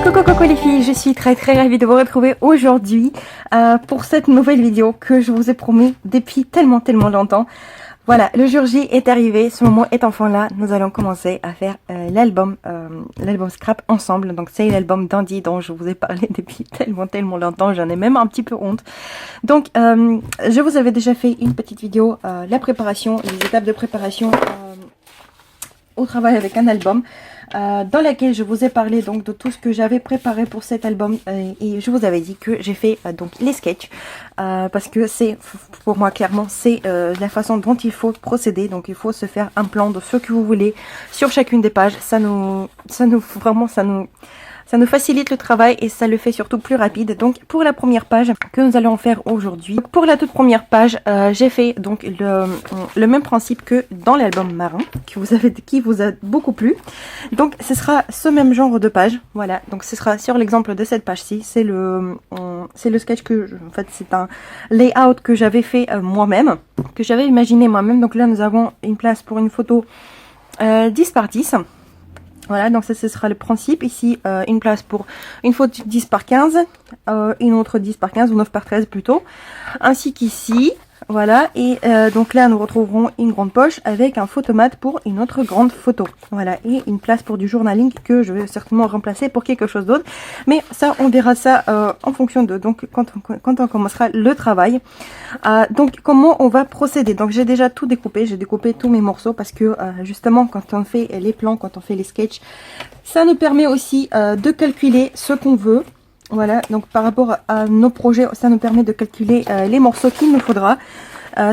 Coucou les filles, je suis très ravie de vous retrouver aujourd'hui pour cette nouvelle vidéo que je vous ai promis depuis tellement longtemps. Voilà, le jour J est arrivé, ce moment est enfin là, nous allons commencer à faire l'album Scrap ensemble. Donc c'est l'album d'Andy dont je vous ai parlé depuis tellement longtemps, j'en ai même un petit peu honte. Donc je vous avais déjà fait une petite vidéo, la préparation, les étapes de préparation au travail avec un album. Dans laquelle je vous ai parlé donc de tout ce que j'avais préparé pour cet album et je vous avais dit que j'ai fait donc les sketchs parce que c'est pour moi clairement c'est la façon dont il faut procéder. Donc il faut se faire un plan de ce que vous voulez sur chacune des pages. Ça nous facilite le travail et ça le fait surtout plus rapide. Donc pour la première page que nous allons faire aujourd'hui, pour la toute première page, j'ai fait donc le même principe que dans l'album Marin qui vous a beaucoup plu. Donc ce sera ce même genre de page. Voilà, donc ce sera sur l'exemple de cette page-ci. C'est le sketch que en fait c'est un layout que j'avais fait moi-même, que j'avais imaginé moi-même. Donc là nous avons une place pour une photo 10 par 10. Voilà, donc ça ce sera le principe. Ici, une place pour une photo 10 par 15, une autre 10 par 15 ou 9 par 13 plutôt. Ainsi qu'ici, voilà. Et donc là, nous retrouverons une grande poche avec un photomat pour une autre grande photo. Voilà, et une place pour du journaling que je vais certainement remplacer pour quelque chose d'autre. Mais ça, on verra ça en fonction de, donc quand on commencera le travail. Donc comment on va procéder? Donc j'ai déjà tout découpé, j'ai découpé tous mes morceaux parce que justement quand on fait les plans, quand on fait les sketchs, ça nous permet aussi de calculer ce qu'on veut. Voilà, donc par rapport à nos projets, ça nous permet de calculer les morceaux qu'il nous faudra.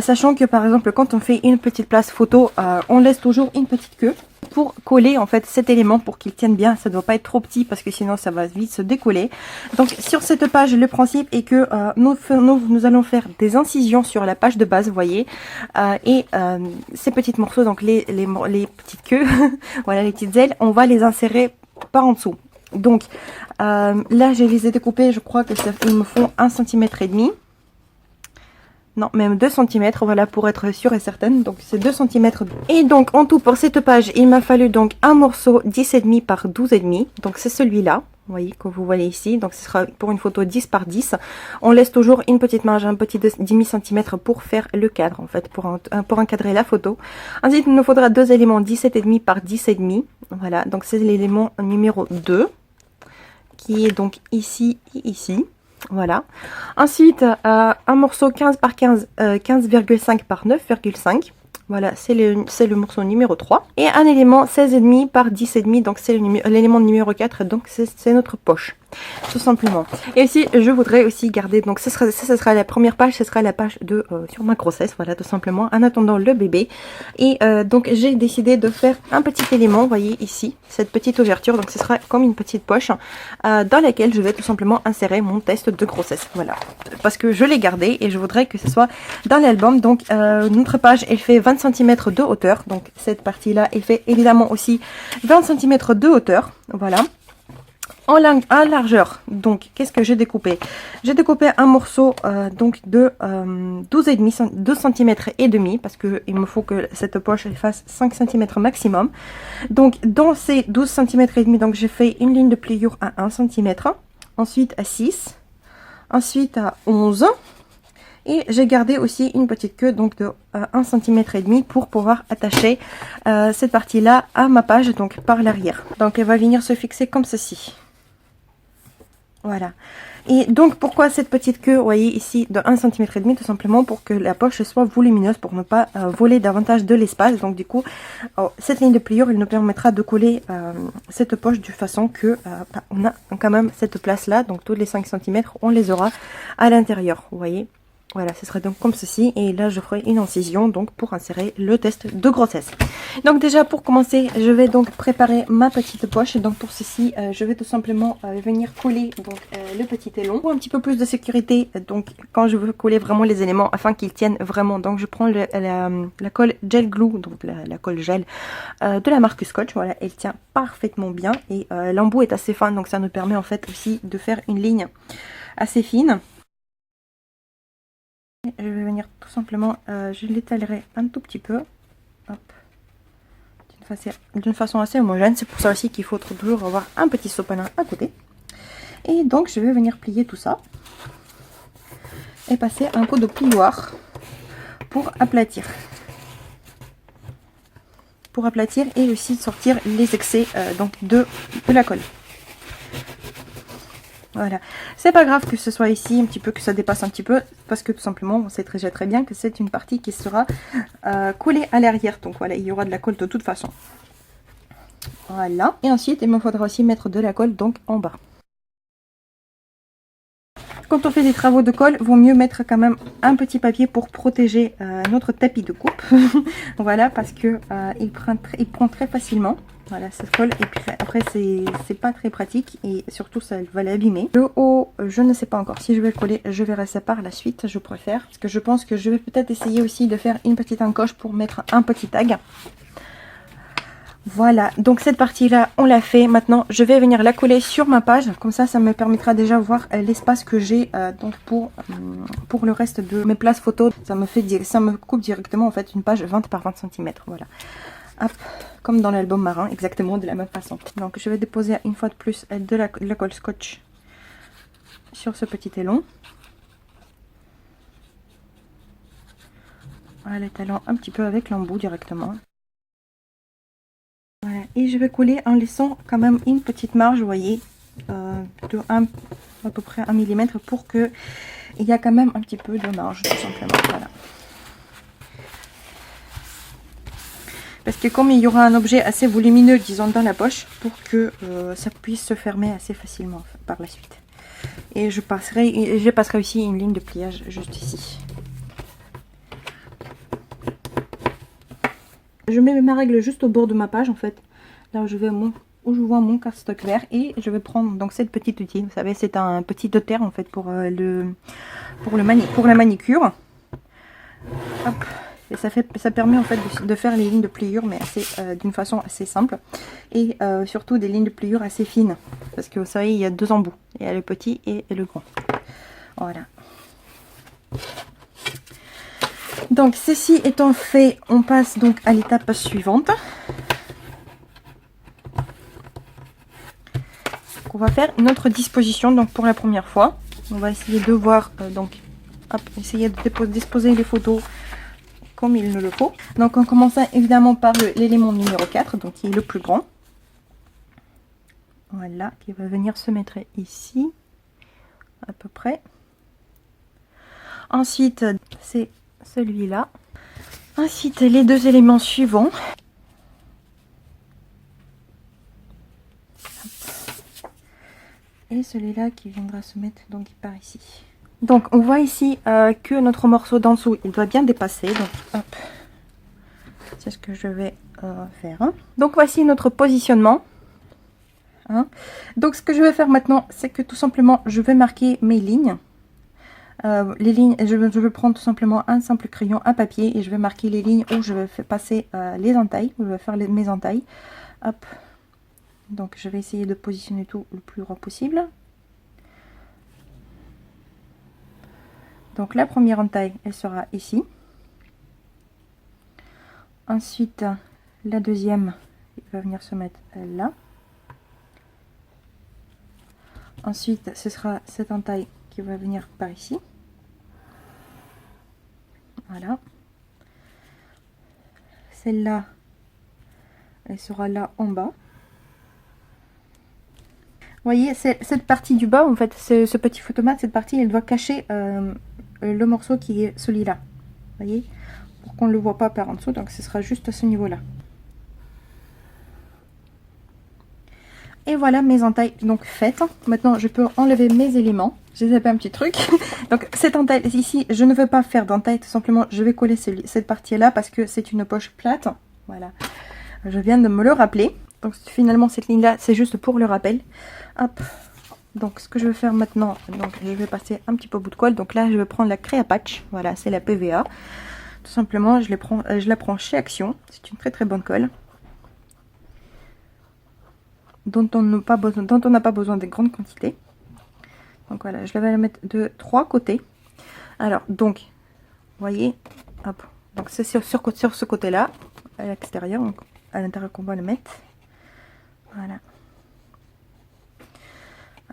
Sachant que par exemple quand on fait une petite place photo, on laisse toujours une petite queue pour coller en fait cet élément pour qu'il tienne bien. Ça ne doit pas être trop petit parce que sinon ça va vite se décoller. Donc sur cette page, le principe est que nous allons faire des incisions sur la page de base, vous voyez, et ces petits morceaux, donc les petites queues, voilà, les petites ailes, on va les insérer par en dessous. Donc là je les ai découpés, je crois que ils me font 1,5 cm. Non, même 2 cm, voilà, pour être sûre et certaine. Donc c'est 2 cm. Et donc en tout pour cette page, il m'a fallu donc un morceau 10,5 par 12,5. Donc c'est celui-là, vous voyez, que vous voyez ici. Donc ce sera pour une photo 10 par 10. On laisse toujours une petite marge, un petit 10 cm pour faire le cadre, en fait, pour encadrer la photo. Ensuite, il nous faudra deux éléments 17,5 par 10,5. Voilà, donc c'est l'élément numéro 2, qui est donc ici et ici. Voilà. Ensuite, un morceau 15 par 15, 15,5 par 9,5. Voilà, c'est le morceau numéro 3. Et un élément 16,5 par 10,5. Donc c'est l'élément numéro 4. Donc c'est notre poche. Tout simplement. Et aussi, je voudrais aussi garder, donc ce sera la première page, ce sera la page de sur ma grossesse, voilà, tout simplement, en attendant le bébé. Et donc j'ai décidé de faire un petit élément, vous voyez ici, cette petite ouverture, donc ce sera comme une petite poche dans laquelle je vais tout simplement insérer mon test de grossesse, voilà. Parce que je l'ai gardé et je voudrais que ce soit dans l'album. Donc notre page, elle fait 20 cm de hauteur, donc cette partie-là, elle fait évidemment aussi 20 cm de hauteur, voilà. En largeur, donc qu'est-ce que j'ai découpé? J'ai découpé un morceau donc de 2 cm et demi, parce que il me faut que cette poche elle fasse 5 cm maximum. Donc dans ces 12 cm et demi, donc j'ai fait une ligne de pliure à 1 cm, ensuite à 6, ensuite à 11, et j'ai gardé aussi une petite queue donc de 1 cm et demi pour pouvoir attacher cette partie là à ma page, donc par l'arrière. Donc elle va venir se fixer comme ceci. Voilà. Et donc pourquoi cette petite queue, vous voyez ici, de 1 cm et demi, tout simplement pour que la poche soit volumineuse, pour ne pas voler davantage de l'espace. Donc du coup, cette ligne de pliure, il nous permettra de coller cette poche de façon que on a quand même cette place là, donc tous les 5 cm, on les aura à l'intérieur, vous voyez. Voilà, ce serait donc comme ceci, et là je ferai une incision donc pour insérer le test de grossesse. Donc déjà pour commencer, je vais donc préparer ma petite poche. Donc pour ceci, je vais tout simplement venir coller donc le petit élon pour un petit peu plus de sécurité. Donc quand je veux coller vraiment les éléments afin qu'ils tiennent vraiment, donc je prends la colle gel glue, donc la colle gel de la marque Scotch. Voilà, elle tient parfaitement bien et l'embout est assez fin, donc ça nous permet en fait aussi de faire une ligne assez fine. Je vais venir tout simplement, je l'étalerai un tout petit peu, d'une façon assez homogène. C'est pour ça aussi qu'il faut toujours avoir un petit sopalin à côté. Et donc je vais venir plier tout ça et passer un coup de plioir pour aplatir. Et aussi sortir les excès donc de la colle. Voilà, c'est pas grave que ce soit ici un petit peu, que ça dépasse un petit peu, parce que tout simplement on sait très bien que c'est une partie qui sera collée à l'arrière, donc voilà, il y aura de la colle de toute façon. Voilà, et ensuite il me faudra aussi mettre de la colle donc en bas. Quand on fait des travaux de colle, vaut mieux mettre quand même un petit papier pour protéger notre tapis de coupe. Voilà, parce que il prend très facilement. Voilà, cette colle, et puis après c'est pas très pratique et surtout ça va l'abîmer. Le haut, je ne sais pas encore si je vais le coller, je verrai ça par la suite, je préfère. Parce que je pense que je vais peut-être essayer aussi de faire une petite encoche pour mettre un petit tag. Voilà, donc cette partie-là, on l'a fait. Maintenant, je vais venir la coller sur ma page. Comme ça me permettra déjà de voir l'espace que j'ai donc pour le reste de mes places photos. Ça me coupe directement en fait une page 20 par 20 cm. Voilà. Hop, comme dans l'album marin, exactement de la même façon. Donc, je vais déposer une fois de plus de la colle scotch sur ce petit élon. En l'étalant un petit peu avec l'embout directement. Voilà, et je vais coller en laissant quand même une petite marge, vous voyez, de à peu près 1 mm pour que il y a quand même un petit peu de marge, tout simplement. Voilà. Parce que comme il y aura un objet assez volumineux, disons, dans la poche, pour que ça puisse se fermer assez facilement par la suite. Et je passerai aussi une ligne de pliage juste ici. Je mets ma règle juste au bord de ma page en fait, là où je vois mon cardstock vert, et je vais prendre donc cette petite outil. Vous savez, c'est un petit terre en fait pour la manicure. Hop. Et ça permet en fait de faire les lignes de pliure, mais d'une façon assez simple, et surtout des lignes de pliure assez fines, parce que vous savez, il y a deux embouts, il y a le petit et le grand. Voilà. Donc ceci étant fait, on passe donc à l'étape suivante. On va faire notre disposition. Donc pour la première fois, on va essayer de voir essayer de disposer les photos comme il nous le faut. Donc on commence évidemment par l'élément numéro 4, donc qui est le plus grand. Voilà, qui va venir se mettre ici à peu près. Ensuite c'est celui-là. Ensuite les deux éléments suivants. Et celui-là qui viendra se mettre donc par ici. Donc on voit ici que notre morceau d'en dessous, il doit bien dépasser. Donc hop, c'est ce que je vais faire. Donc voici notre positionnement. Donc ce que je vais faire maintenant, c'est que tout simplement je vais marquer mes lignes. Les lignes, je vais prendre tout simplement un simple crayon à papier et je vais marquer les lignes où je vais passer les entailles, où je vais faire mes entailles. Hop. Donc je vais essayer de positionner tout le plus droit possible. Donc la première entaille, elle sera ici. Ensuite, la deuxième, elle va venir se mettre là. Ensuite, ce sera cette entaille qui va venir par ici. Voilà. Celle-là, elle sera là en bas. Vous voyez, cette partie du bas, en fait, ce petit photomate, cette partie, elle doit cacher le morceau qui est celui-là. Vous voyez, pour qu'on ne le voit pas par en dessous, donc ce sera juste à ce niveau-là. Et voilà mes entailles donc faites. Maintenant, je peux enlever mes éléments. J'ai zappé un petit truc. Donc cette entaille ici, je ne veux pas faire d'entaille, tout simplement, je vais coller cette partie-là parce que c'est une poche plate. Voilà, je viens de me le rappeler. Donc finalement, cette ligne-là, c'est juste pour le rappel. Hop. Donc ce que je vais faire maintenant, donc je vais passer un petit peu au bout de colle. Donc là, je vais prendre la Créa Patch. Voilà, c'est la PVA. Tout simplement, je la prends chez Action. C'est une très bonne colle, dont on n'a pas besoin de grandes quantités. Donc voilà, je vais la mettre de 3 côtés. Alors donc, vous voyez, hop. Donc c'est sur ce côté-là, à l'extérieur, donc à l'intérieur qu'on va le mettre. Voilà.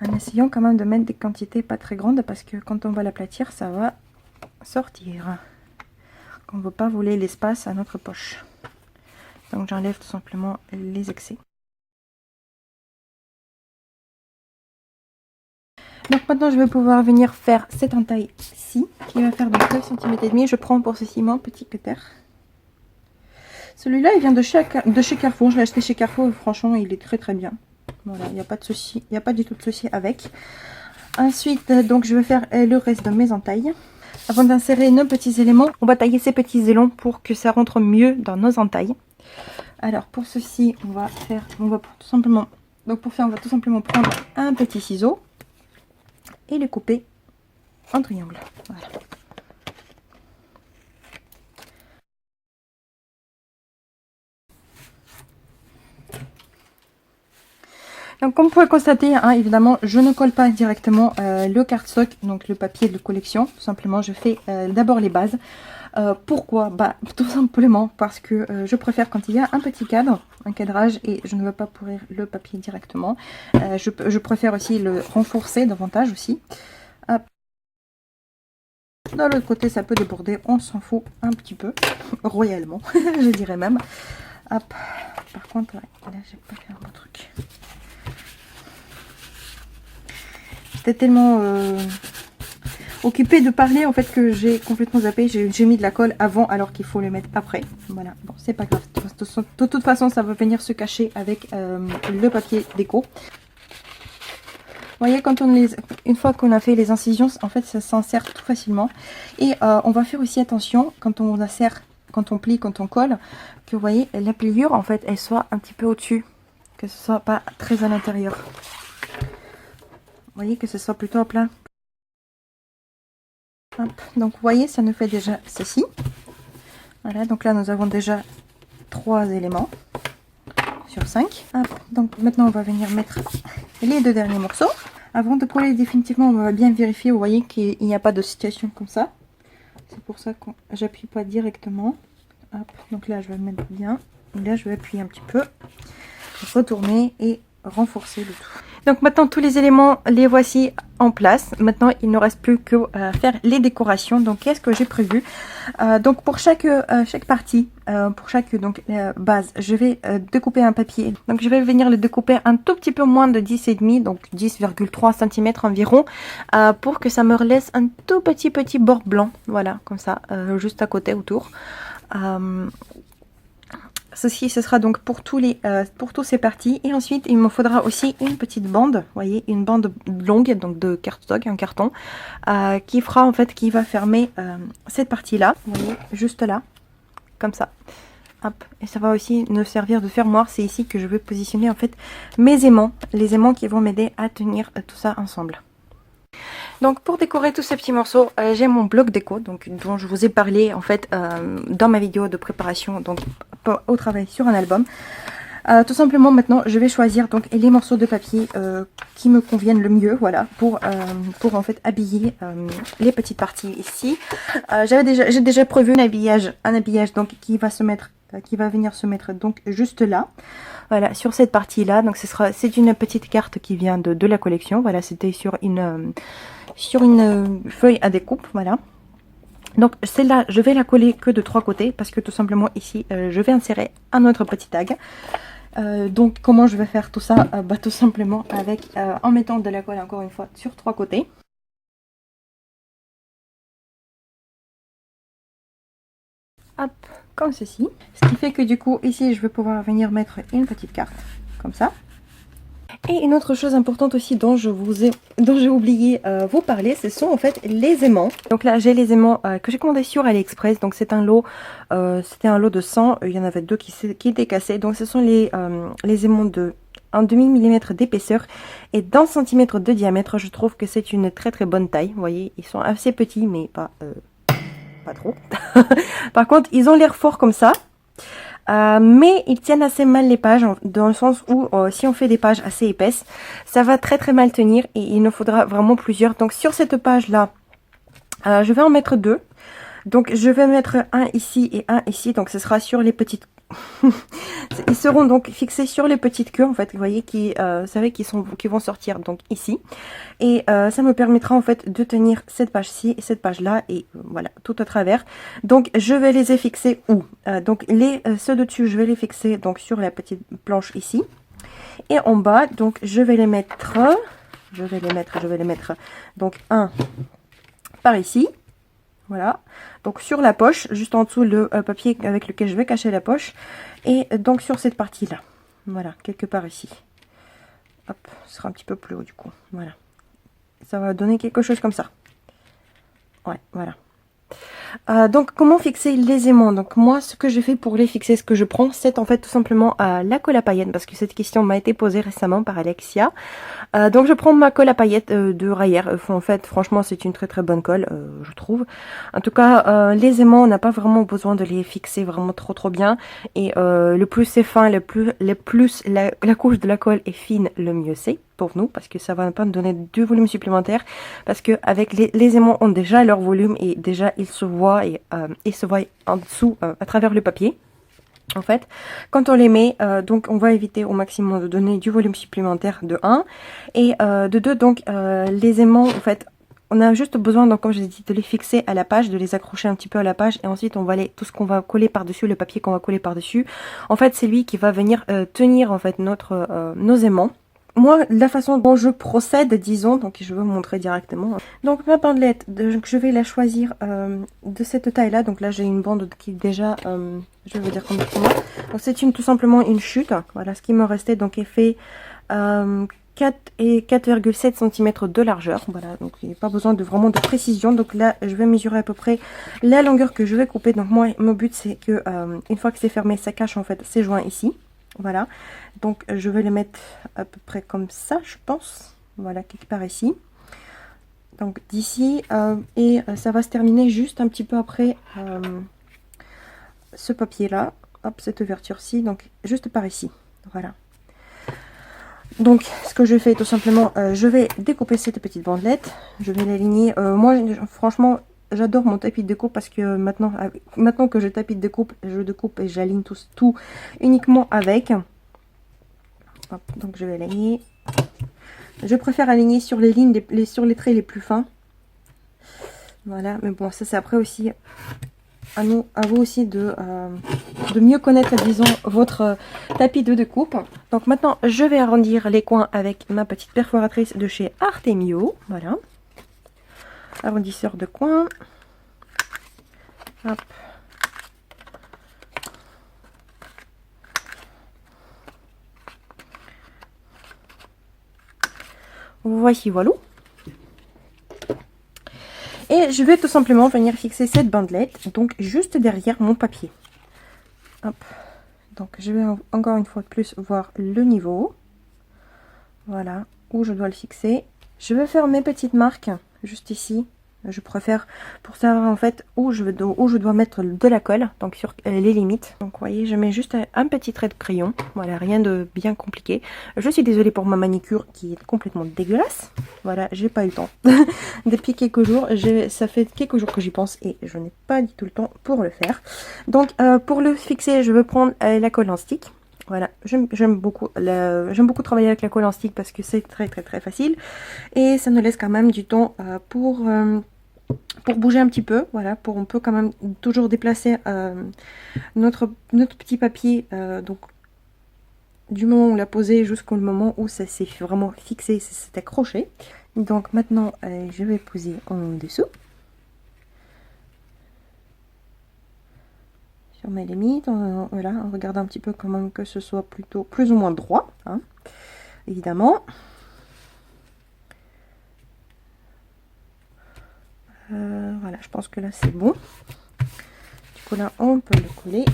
En essayant quand même de mettre des quantités pas très grandes parce que quand on va l'aplatir, ça va sortir. On ne veut pas voler l'espace à notre poche. Donc j'enlève tout simplement les excès. Donc maintenant je vais pouvoir venir faire cette entaille-ci qui va faire donc 9 cm et demi. Je prends pour ceci mon petit cutter. Celui-là il vient de chez Carrefour. Je l'ai acheté chez Carrefour et franchement il est très bien. Voilà, il n'y a pas de souci, il n'y a pas du tout de souci avec. Ensuite donc je vais faire le reste de mes entailles. Avant d'insérer nos petits éléments, on va tailler ces petits éléments pour que ça rentre mieux dans nos entailles. Alors pour ceci, on va tout simplement prendre un petit ciseau et le couper en triangle. Voilà. Donc comme vous pouvez constater, hein, évidemment, je ne colle pas directement le cardstock, donc le papier de collection. Tout simplement, je fais d'abord les bases. Pourquoi? Bah, tout simplement parce que je préfère quand il y a un petit cadre, un cadrage, et je ne veux pas pourrir le papier directement. Je préfère aussi le renforcer davantage aussi. Hop. De l'autre côté, ça peut déborder, on s'en fout un petit peu, royalement, je dirais même. Hop. Par contre, ouais, là, j'ai pas fait un bon truc. J'étais tellement occupée de parler en fait que j'ai complètement zappé. J'ai mis de la colle avant alors qu'il faut le mettre après. Voilà, bon c'est pas grave. De toute façon ça va venir se cacher avec le papier déco. Vous voyez, quand une fois qu'on a fait les incisions, en fait ça s'insère tout facilement. Et on va faire aussi attention quand on insère, quand on plie, quand on colle, que vous voyez la pliure en fait elle soit un petit peu au-dessus, que ce soit pas très à l'intérieur. Vous voyez, que ce soit plutôt à plat. Hop. Donc vous voyez, ça nous fait déjà ceci. Voilà, donc là nous avons déjà 3 éléments sur 5. Hop. Donc maintenant on va venir mettre les 2 derniers morceaux. Avant de coller définitivement, on va bien vérifier, vous voyez qu'il n'y a pas de situation comme ça. C'est pour ça que j'appuie pas directement. Hop. Donc là je vais mettre bien. Et là je vais appuyer un petit peu, retourner et renforcer le tout. Donc maintenant tous les éléments les voici en place. Maintenant il ne reste plus que faire les décorations. Donc qu'est-ce que j'ai prévu? Donc pour chaque partie, pour chaque base, je vais découper un papier. Donc je vais venir le découper un tout petit peu moins de 10,5, donc 10,3 cm environ, pour que ça me laisse un tout petit bord blanc. Voilà, comme ça, juste à côté autour. Ceci, ce sera donc pour tous ces parties. Et ensuite, il me faudra aussi une petite bande, vous voyez, une bande longue, donc de cardstock, un carton, qui va fermer cette partie-là, vous voyez, juste là, comme ça. Hop. Et ça va aussi nous servir de fermoir. C'est ici que je vais positionner en fait mes aimants, les aimants qui vont m'aider à tenir tout ça ensemble. Donc pour décorer tous ces petits morceaux, j'ai mon bloc déco, donc dont je vous ai parlé en fait dans ma vidéo de préparation, donc au travail sur un album. Tout simplement maintenant je vais choisir donc les morceaux de papier qui me conviennent le mieux, voilà, pour en fait habiller les petites parties ici. J'ai déjà prévu un habillage donc qui va venir se mettre donc juste là. Voilà, sur cette partie là. Donc c'est une petite carte qui vient de la collection. Voilà, c'était sur une feuille à découpe, voilà. Donc celle-là, je vais la coller que de 3 côtés parce que tout simplement ici, je vais insérer un autre petit tag. Donc comment je vais faire tout ça? Bah, tout simplement en mettant de la colle encore une fois sur 3 côtés. Hop, comme ceci. Ce qui fait que du coup ici je vais pouvoir venir mettre une petite carte comme ça. Et une autre chose importante aussi dont j'ai oublié vous parler, ce sont en fait les aimants. Donc là j'ai les aimants que j'ai commandé sur AliExpress. Donc c'est un lot, c'était un lot de 100, il y en avait 2 qui étaient cassés. Donc ce sont les aimants de 1/2 mm d'épaisseur et d'1 cm de diamètre. Je trouve que c'est une très bonne taille. Vous voyez, ils sont assez petits mais pas trop. Par contre ils ont l'air forts comme ça. Mais ils tiennent assez mal les pages dans le sens où si on fait des pages assez épaisses, ça va très mal tenir et il nous faudra vraiment plusieurs. Donc sur cette page là, je vais en mettre 2. Donc je vais mettre un ici et un ici. Donc ce sera sur les petites Ils seront donc fixés sur les petites queues, en fait, vous voyez, qui, vous savez, qui vont sortir donc ici. Et ça me permettra en fait de tenir cette page-ci et cette page-là, et voilà, tout à travers. Donc je vais les fixer où donc ceux de dessus, je vais les fixer donc sur la petite planche ici. Et en bas, donc je vais les mettre, donc un par ici. Voilà, donc sur la poche, juste en dessous le papier avec lequel je vais cacher la poche. Et donc sur cette partie-là, voilà, quelque part ici. Hop, ce sera un petit peu plus haut du coup, voilà. Ça va donner quelque chose comme ça. Ouais, voilà. Donc comment fixer les aimants? Donc moi ce que j'ai fait pour les fixer, ce que je prends, c'est en fait tout simplement la colle à paillettes, parce que cette question m'a été posée récemment par Alexia. Donc je prends ma colle à paillettes de Rayer. En fait franchement c'est une très bonne colle, je trouve. En tout cas les aimants, on n'a pas vraiment besoin de les fixer vraiment trop bien. Et le plus c'est fin, le plus la couche de la colle est fine, le mieux c'est pour nous, parce que ça va pas nous donner du volume supplémentaire, parce que avec les aimants ont déjà leur volume et déjà ils se voient et ils se voient en dessous à travers le papier. En fait, quand on les met, donc on va éviter au maximum de donner du volume supplémentaire de 1 et de 2, donc les aimants, en fait, on a juste besoin, donc comme je l'ai dit, de les fixer à la page, de les accrocher un petit peu à la page, et ensuite on va tout ce qu'on va coller par-dessus, le papier qu'on va coller par-dessus, en fait c'est lui qui va venir tenir en fait nos aimants. Moi, la façon dont je procède, disons, donc je vais vous montrer directement. Donc ma bandelette, je vais la choisir de cette taille-là. Donc là, j'ai une bande qui est déjà, je vais vous dire comment c'est moi. Donc c'est tout simplement une chute. Voilà ce qui me restait. Donc elle fait 4 et 4,7 cm de largeur. Voilà, donc il n'y a pas besoin de vraiment de précision. Donc là, je vais mesurer à peu près la longueur que je vais couper. Donc moi, mon but c'est que une fois que c'est fermé, ça cache en fait ces joints ici. Voilà, donc je vais les mettre à peu près comme ça, je pense. Voilà, quelque part ici. Donc d'ici, et ça va se terminer juste un petit peu après ce papier-là. Hop, cette ouverture-ci, donc juste par ici. Voilà. Donc, ce que je fais tout simplement, je vais découper cette petite bandelette. Je vais l'aligner. Moi, franchement, j'adore mon tapis de découpe parce que maintenant que je tapis de découpe, je découpe et j'aligne tout uniquement avec. Hop, donc je vais aligner. Je préfère aligner sur les lignes, sur les traits les plus fins. Voilà, mais bon, ça c'est après aussi à vous aussi de mieux connaître, disons, votre tapis de découpe. Donc maintenant, je vais arrondir les coins avec ma petite perforatrice de chez Artemio. Voilà. Arrondisseur de coins. Hop. Voici, voilà. Et je vais tout simplement venir fixer cette bandelette, donc juste derrière mon papier. Hop. Donc je vais encore une fois de plus voir le niveau. Voilà, où je dois le fixer. Je vais faire mes petites marques juste ici. Je préfère pour savoir en fait où je dois mettre de la colle, donc sur les limites. Donc vous voyez, je mets juste un petit trait de crayon. Voilà, rien de bien compliqué. Je suis désolée pour ma manicure qui est complètement dégueulasse. Voilà, j'ai pas eu le temps. Depuis quelques jours, ça fait quelques jours que j'y pense et je n'ai pas du tout le temps pour le faire. Donc pour le fixer, je vais prendre la colle en stick. Voilà, j'aime beaucoup travailler avec la colle en stick parce que c'est très facile et ça nous laisse quand même du temps pour bouger un petit peu. Voilà, on peut quand même toujours déplacer notre petit papier donc du moment où on l'a posé jusqu'au moment où ça s'est vraiment fixé, ça s'est accroché. Donc maintenant je vais poser en dessous. Sur mes limites, voilà, on regarde un petit peu quand même que ce soit plutôt plus ou moins droit, hein, évidemment. Voilà, je pense que là c'est bon. Du coup là on peut le coller.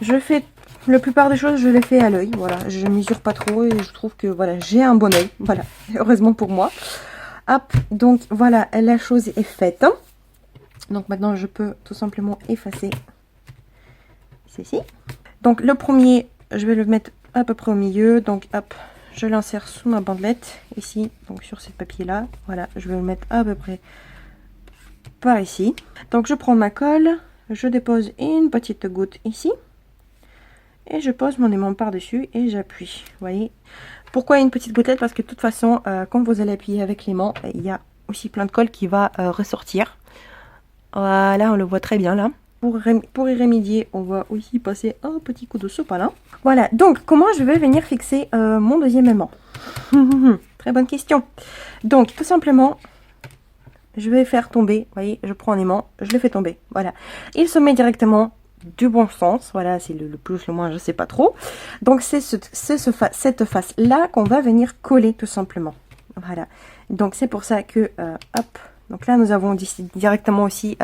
Je fais la plupart des choses, je les fais à l'œil. Voilà, je mesure pas trop et je trouve que voilà, j'ai un bon œil. Voilà, heureusement pour moi. Hop, donc voilà, la chose est faite. Donc maintenant je peux tout simplement effacer ceci. Donc le premier, je vais le mettre à peu près au milieu. Donc hop, je l'insère sous ma bandelette ici, donc sur ce papier là. Voilà, je vais le mettre à peu près par ici. Donc je prends ma colle, je dépose une petite goutte ici. Et je pose mon aimant par-dessus et j'appuie. Vous voyez. Pourquoi une petite gouttelette? Parce que de toute façon, quand vous allez appuyer avec l'aimant, il y a aussi plein de colle qui va ressortir. Voilà, on le voit très bien là. Pour y remédier, on va aussi passer un petit coup de sopalin. Voilà, donc comment je vais venir fixer mon deuxième aimant? Très bonne question. Donc tout simplement, je vais faire tomber, vous voyez, je prends un aimant, je le fais tomber. Voilà, il se met directement du bon sens. Voilà, c'est le plus, le moins, je sais pas trop. Donc c'est cette face là qu'on va venir coller tout simplement. Voilà, donc c'est pour ça que hop. Donc là, nous avons directement aussi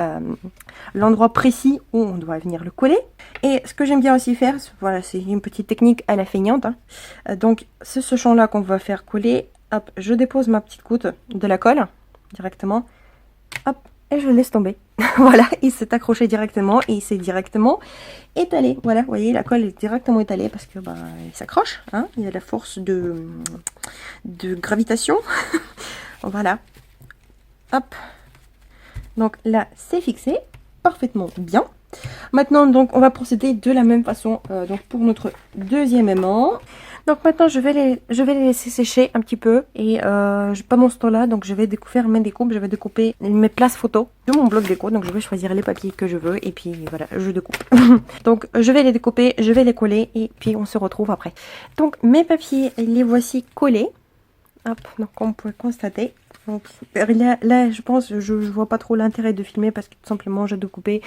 l'endroit précis où on doit venir le coller. Et ce que j'aime bien aussi faire, voilà, c'est une petite technique à la feignante. Hein. Donc, c'est ce champ-là qu'on va faire coller. Hop, je dépose ma petite goutte de la colle directement. Hop, et je laisse tomber. Voilà, il s'est accroché directement et il s'est directement étalé. Voilà, vous voyez, la colle est directement étalée parce que il s'accroche. Hein, il y a la force de gravitation. Voilà. Hop, donc là c'est fixé parfaitement bien. Maintenant donc on va procéder de la même façon donc pour notre deuxième aimant. Donc maintenant je vais les laisser sécher un petit peu et pendant ce temps là donc je vais faire mes découpes. Je vais découper mes places photos de mon bloc déco. Donc je vais choisir les papiers que je veux et puis voilà, je découpe. Donc je vais les découper, je vais les coller et puis on se retrouve après. Donc mes papiers, les voici collés. Hop, donc on peut constater. Donc là, je pense, je vois pas trop l'intérêt de filmer parce que tout simplement, j'ai découpé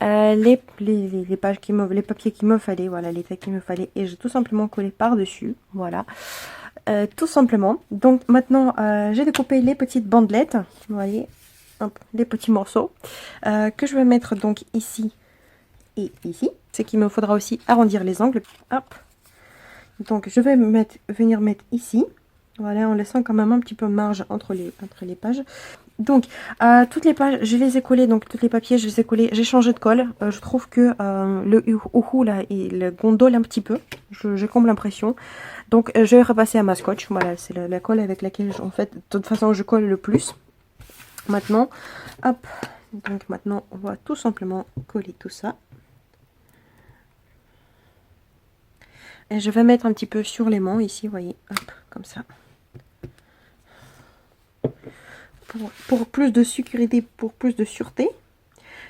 les pages les papiers qu'il me fallait, voilà, les tags qu'il me fallait, et j'ai tout simplement collé par-dessus, voilà, tout simplement. Donc maintenant, j'ai découpé les petites bandelettes, vous voyez, hop, les petits morceaux que je vais mettre donc ici et ici. C'est qu'il me faudra aussi arrondir les angles. Hop, donc je vais venir mettre ici. Voilà, en laissant quand même un petit peu de marge entre les pages. Donc, toutes les pages, je les ai collées, donc tous les papiers, je les ai collés. J'ai changé de colle. Je trouve que le uhu là, il gondole un petit peu. J'ai comme l'impression. Donc, je vais repasser à ma scotch. Voilà, c'est la colle avec laquelle, en fait, de toute façon, je colle le plus. Maintenant, hop. Donc, maintenant, on va tout simplement coller tout ça. Et je vais mettre un petit peu sur l'aimant ici, vous voyez, hop, comme ça. Pour plus de sécurité, pour plus de sûreté.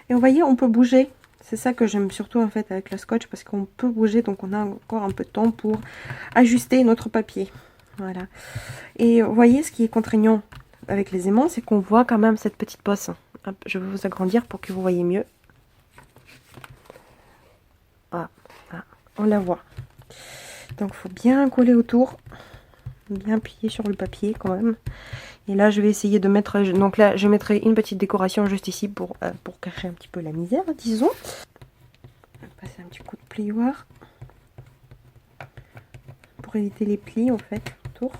Et vous voyez, on peut bouger. C'est ça que j'aime surtout en fait avec le scotch, parce qu'on peut bouger, donc on a encore un peu de temps pour ajuster notre papier. Voilà. Et vous voyez, ce qui est contraignant avec les aimants, c'est qu'on voit quand même cette petite bosse. Hop, je vais vous agrandir pour que vous voyez mieux. Voilà, voilà, on la voit. Donc il faut bien coller autour, bien plier sur le papier quand même. Et là, je vais essayer de mettre... Donc là, je mettrai une petite décoration juste ici pour cacher un petit peu la misère, disons. On va passer un petit coup de plioir. Pour éviter les plis, en fait, autour.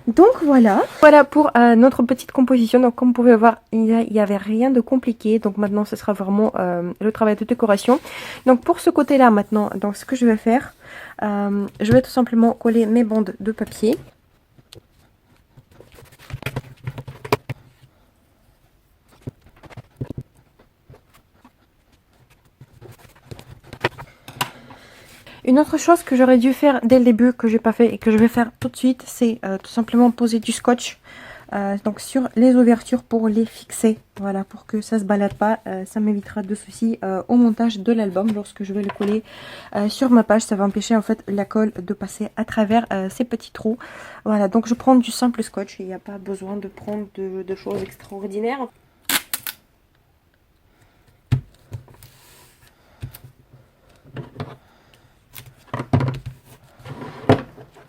Donc voilà pour notre petite composition. Donc comme vous pouvez voir, il n'y avait rien de compliqué. Donc maintenant ce sera vraiment le travail de décoration. Donc pour ce côté là maintenant, donc ce que je vais faire, je vais tout simplement coller mes bandes de papier. Une autre chose que j'aurais dû faire dès le début, que j'ai pas fait et que je vais faire tout de suite, c'est tout simplement poser du scotch donc sur les ouvertures pour les fixer. Voilà, pour que ça se balade pas. Ça m'évitera de soucis au montage de l'album. Lorsque je vais le coller sur ma page, ça va empêcher en fait la colle de passer à travers ces petits trous. Voilà, donc je prends du simple scotch. Il n'y a pas besoin de prendre de choses extraordinaires.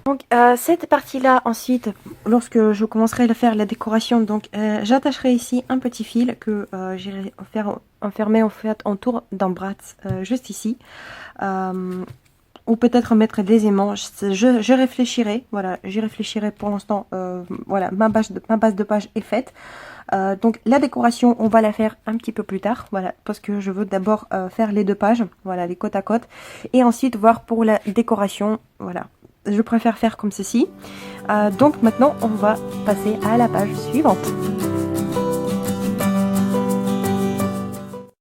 Donc cette partie là ensuite, lorsque je commencerai à faire la décoration, donc j'attacherai ici un petit fil que j'irai faire enfermer en fait autour d'un bras juste ici, ou peut-être mettre des aimants. Je réfléchirai, voilà, j'y réfléchirai. Pour l'instant, voilà, ma base de page est faite. Donc la décoration, on va la faire un petit peu plus tard, voilà, parce que je veux d'abord faire les deux pages, voilà, les côte à côte, et ensuite voir pour la décoration, voilà. je préfère faire comme ceci. Donc maintenant on va passer à la page suivante.